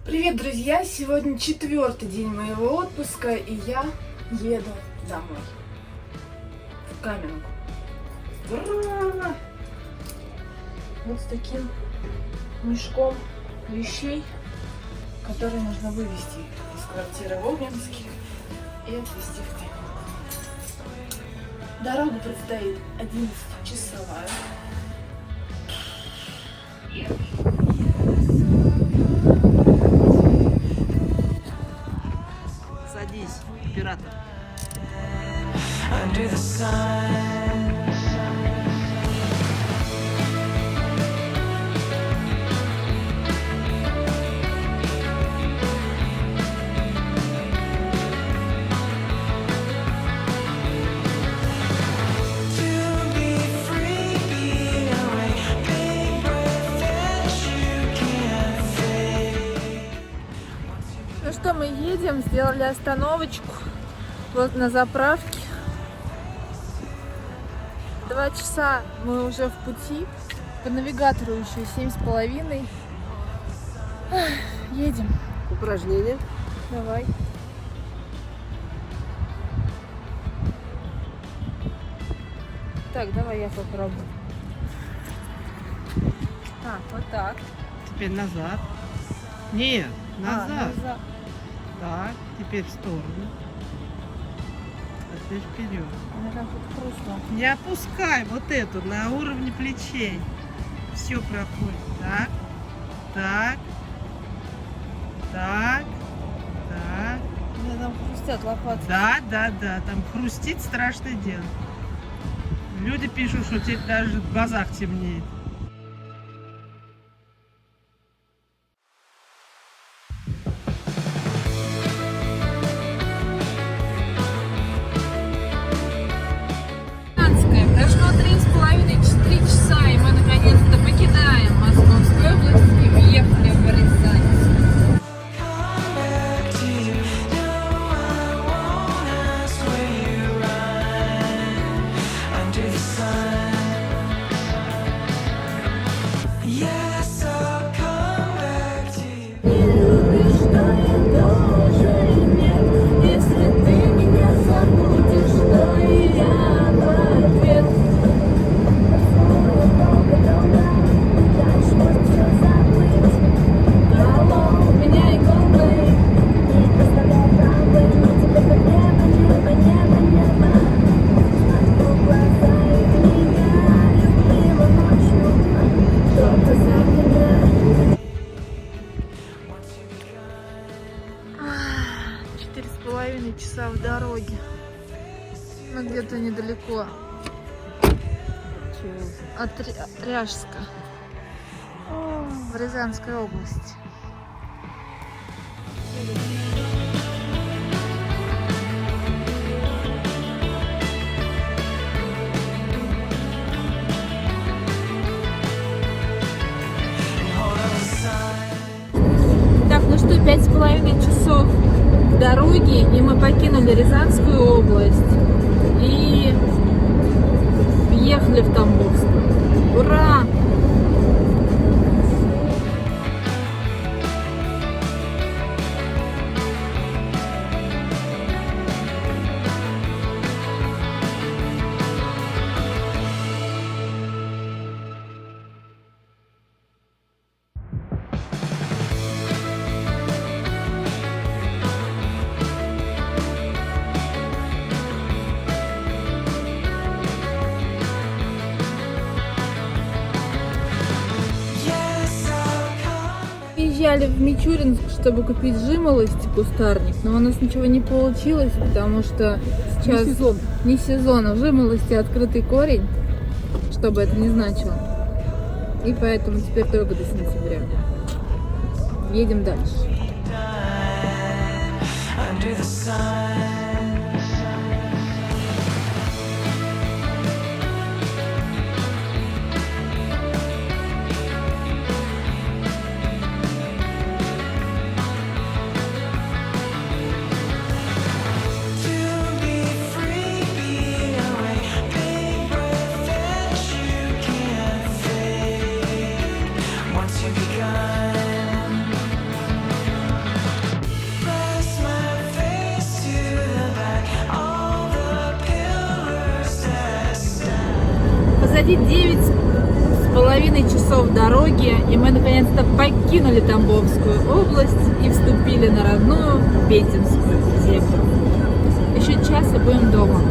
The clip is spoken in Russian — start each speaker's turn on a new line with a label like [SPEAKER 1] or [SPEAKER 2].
[SPEAKER 1] Привет, друзья! Сегодня 4-й день моего отпуска, и я еду домой. В Каменку. Ура! Вот с таким мешком вещей, которые нужно вывезти из квартиры в Обнинске и отвезти в Каменку. Дорога предстоит 11-часовая.
[SPEAKER 2] Садись, оператор.
[SPEAKER 3] Ну что, мы едем, сделали остановочку вот на заправке. 2 часа мы уже в пути. По навигатору еще 7,5. Едем.
[SPEAKER 2] Упражнение.
[SPEAKER 3] Давай. Так, давай я попробую. Так, вот так.
[SPEAKER 2] Теперь назад. Нет, назад.
[SPEAKER 3] Назад.
[SPEAKER 2] Так, теперь в сторону. А теперь вперед.
[SPEAKER 3] Она там тут хрустнула.
[SPEAKER 2] Не опускай вот эту на уровне плечей. Все проходит. Так, так, так, так.
[SPEAKER 3] У меня там хрустят лопатки.
[SPEAKER 2] Да, там хрустит страшное дело. Люди пишут, что теперь даже в глазах темнеет.
[SPEAKER 3] Прошло 3,5-4 часа, и мы наконец-то покидаем Московскую область и въехали в Рязань. Часа в дороге, но где-то недалеко от Ряжска, в Рязанской области. Так, ну что, 5,5 часов дороги, и мы покинули Рязанскую область и въехали в Тамбовск. Ура! Приезжали в Мичуринск, чтобы купить жимолость, кустарник, но у нас ничего не получилось, потому что сейчас не сезон, а в жимолости открытый корень, что бы это ни значило. И поэтому теперь только до сентября. Едем дальше. Почти 9,5 часов дороги, и мы наконец-то покинули Тамбовскую область и вступили на родную Пензенскую землю. Еще час и будем дома.